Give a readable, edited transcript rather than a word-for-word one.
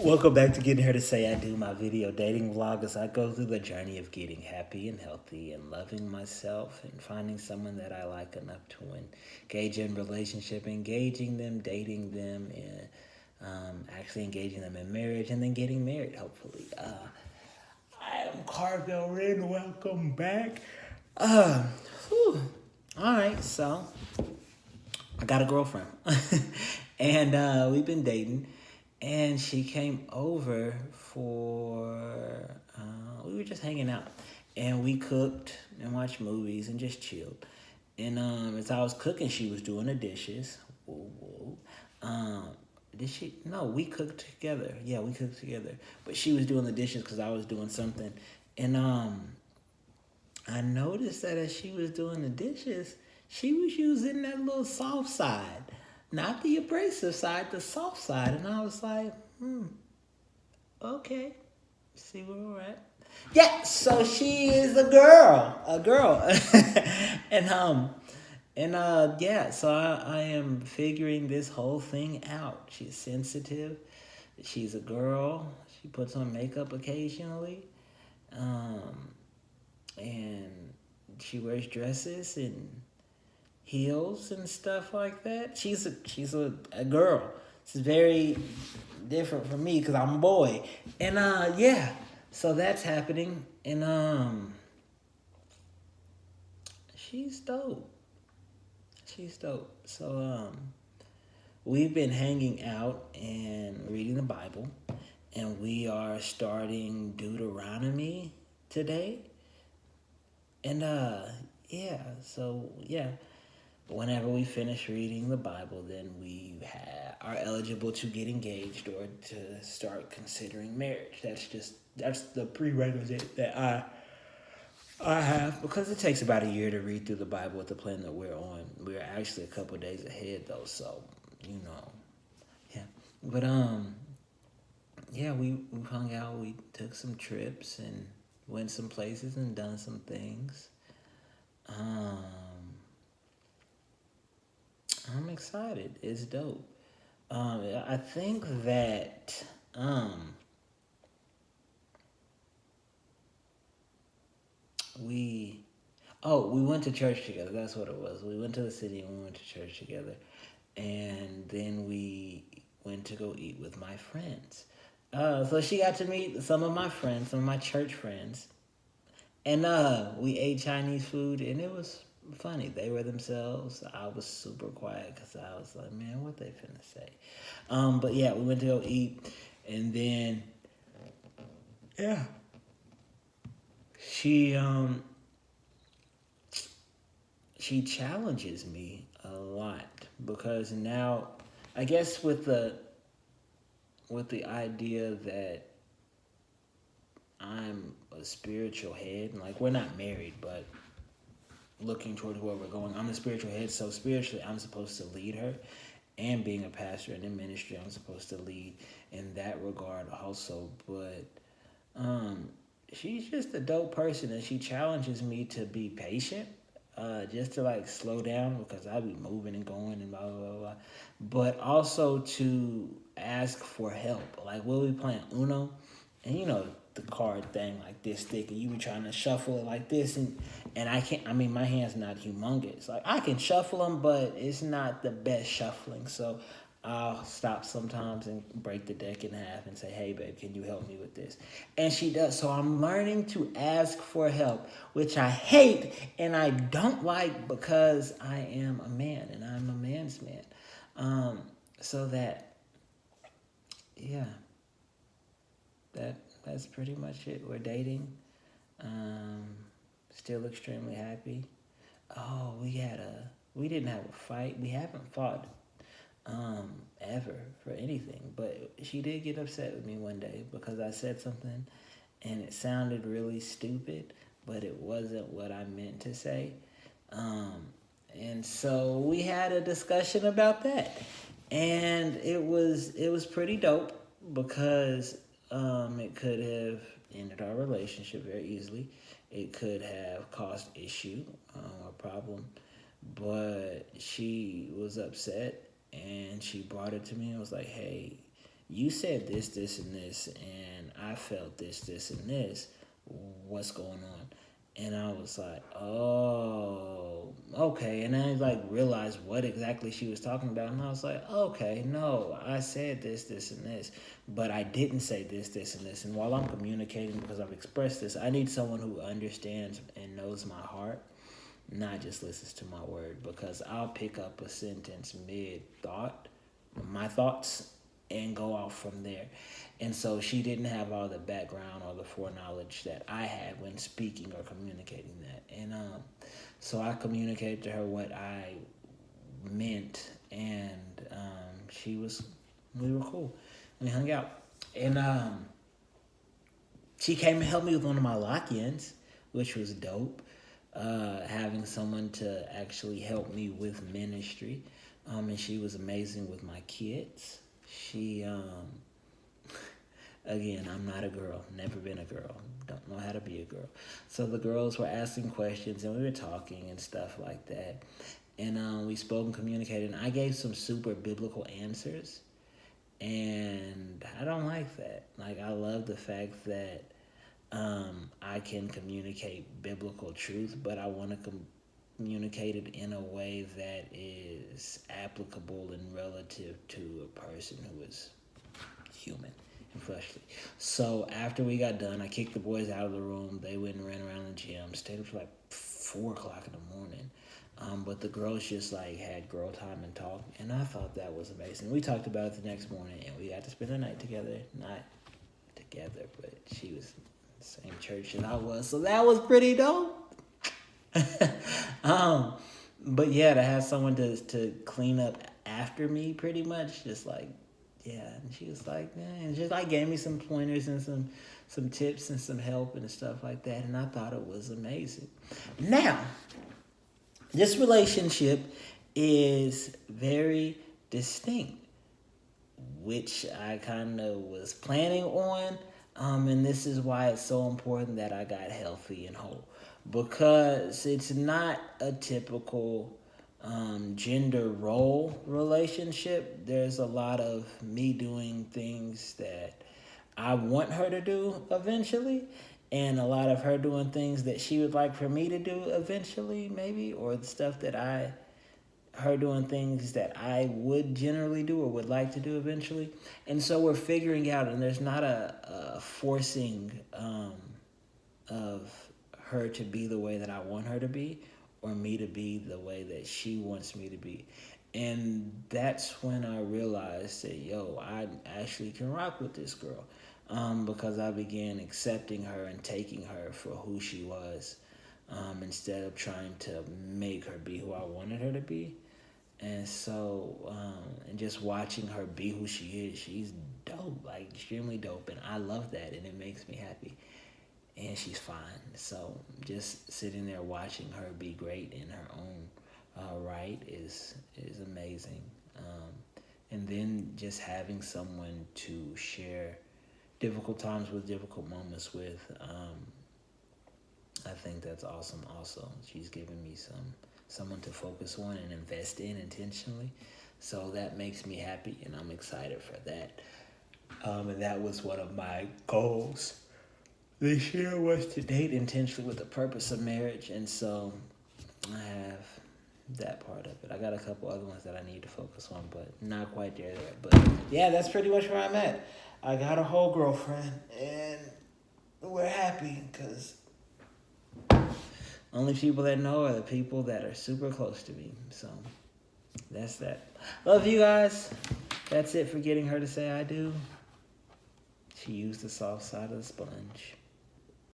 Welcome back to Getting Her to Say I Do, my video dating vlog as I go through the journey of getting happy and healthy and loving myself and finding someone that I like enough to engage in relationship, engaging them, dating them, and actually engaging them in marriage and then getting married, hopefully. I am Carville Wren. Welcome back. Uh, whew. All right, so I got a girlfriend, and we've been dating. And she came over for we were just hanging out, and we cooked and watched movies and just chilled. And as I was cooking, she was doing the dishes. Whoa, whoa. Did she? No, we cooked together. Yeah, we cooked together. But she was doing the dishes because I was doing something, and I noticed that as she was doing the dishes, she was using that little soft side, not the abrasive side, the soft side. And I was like, okay, see where we're at. Yeah, so she is a girl, and yeah. So I am figuring this whole thing out. She's sensitive. She's a girl. She puts on makeup occasionally. Um, and she wears dresses and heels and stuff like that. She's a girl. It's very different from me because I'm a boy. And yeah, so that's happening. And she's dope. She's dope. So we've been hanging out and reading the Bible, and we are starting Deuteronomy today. And so yeah, whenever we finish reading the Bible, then we are eligible to get engaged or to start considering marriage. That's the prerequisite that I have, because it takes about a year to read through the Bible with the plan that we're on. We're actually a couple of days ahead though, so yeah. But yeah, we hung out, we took some trips and went some places and done some things. Um, I'm excited. It's dope. I think that we we went to church together. That's what it was. We went to the city and we went to church together, and then we went to go eat with my friends. So she got to meet some of my friends, some of my church friends, and we ate Chinese food, and it was funny. They were themselves. I was super quiet because I was like, man, what they finna say? But yeah, we went to go eat, and then yeah, she she challenges me a lot because now, I guess with the idea that I'm a spiritual head, like we're not married, but looking towards where we're going. I'm the spiritual head, so spiritually, I'm supposed to lead her. And being a pastor and in ministry, I'm supposed to lead in that regard also. But she's just a dope person, and she challenges me to be patient, just to like slow down because I be moving and going and blah blah blah blah. But also to ask for help. Like we'll be playing Uno, and the card thing like this thick, and you be trying to shuffle it like this, and I can't. I mean, my hand's not humongous. Like I can shuffle them, but it's not the best shuffling. So I'll stop sometimes and break the deck in half and say, "Hey, babe, can you help me with this?" And she does. So I'm learning to ask for help, which I hate and I don't like because I am a man and I'm a man's man. So that, yeah, that's pretty much it. We're dating. Um, Still extremely happy. Oh, we didn't have a fight. We haven't fought ever for anything. But she did get upset with me one day because I said something and it sounded really stupid, but it wasn't what I meant to say. Um, and so we had a discussion about that. And it was pretty dope because it could have ended our relationship very easily. It could have caused issue or problem, but she was upset and she brought it to me and was like, "Hey, you said this, and this, and I felt this, and this. What's going on? And I was like, oh, okay. And I like realized what exactly she was talking about. And I was like, okay, no, I said this, and this. But I didn't say this, and this. And while I'm communicating, because I've expressed this, I need someone who understands and knows my heart, not just listens to my word. Because I'll pick up a sentence mid-thought, my thoughts, and go off from there. And so she didn't have all the background or the foreknowledge that I had when speaking or communicating that. And so I communicated to her what I meant, and we were cool. We hung out. And she came and helped me with one of my lock-ins, which was dope. Having someone to actually help me with ministry. And she was amazing with my kids. She, again, I'm not a girl, never been a girl, don't know how to be a girl. So the girls were asking questions and we were talking and stuff like that. And we spoke and communicated, and I gave some super biblical answers. And I don't like that. Like, I love the fact that I can communicate biblical truth, but I want to communicate it in a way that is applicable and relative to a person who is human and fleshly. So after we got done, I kicked the boys out of the room. They went and ran around the gym, stayed up for like 4 o'clock in the morning. But the girls just like had girl time and talk, and I thought that was amazing. We talked about it the next morning, and we got to spend the night together. Not together, but she was in the same church as I was, so that was pretty dope. But yeah, to have someone to clean up after me, pretty much, just like, yeah. And she was like, yeah, and just like gave me some pointers and some tips and some help and stuff like that, and I thought it was amazing. Now, this relationship is very distinct, which I kind of was planning on, and this is why it's so important that I got healthy and whole, because it's not a typical gender role relationship. There's a lot of me doing things that I want her to do eventually, and a lot of her doing things that she would like for me to do eventually, maybe, or the stuff that her doing things that I would generally do or would like to do eventually. And so we're figuring out, and there's not a forcing of her to be the way that I want her to be, or me to be the way that she wants me to be. And that's when I realized that, I actually can rock with this girl. Because I began accepting her and taking her for who she was, instead of trying to make her be who I wanted her to be. And so, and just watching her be who she is, she's dope, like extremely dope, and I love that, and it makes me happy. And she's fine. So just sitting there watching her be great in her own right is amazing. And then just having someone to share difficult times with, difficult moments with, I think that's awesome also. She's given me someone to focus on and invest in intentionally. So that makes me happy, and I'm excited for that. And that was one of my goals this year, was to date intentionally with the purpose of marriage. And so I have that part of it. I got a couple other ones that I need to focus on, but not quite there yet. But yeah, that's pretty much where I'm at. I got a whole girlfriend, and we're happy because only people that know are the people that are super close to me. So that's that. Love you guys. That's it for getting her to say I do. She used the soft side of the sponge.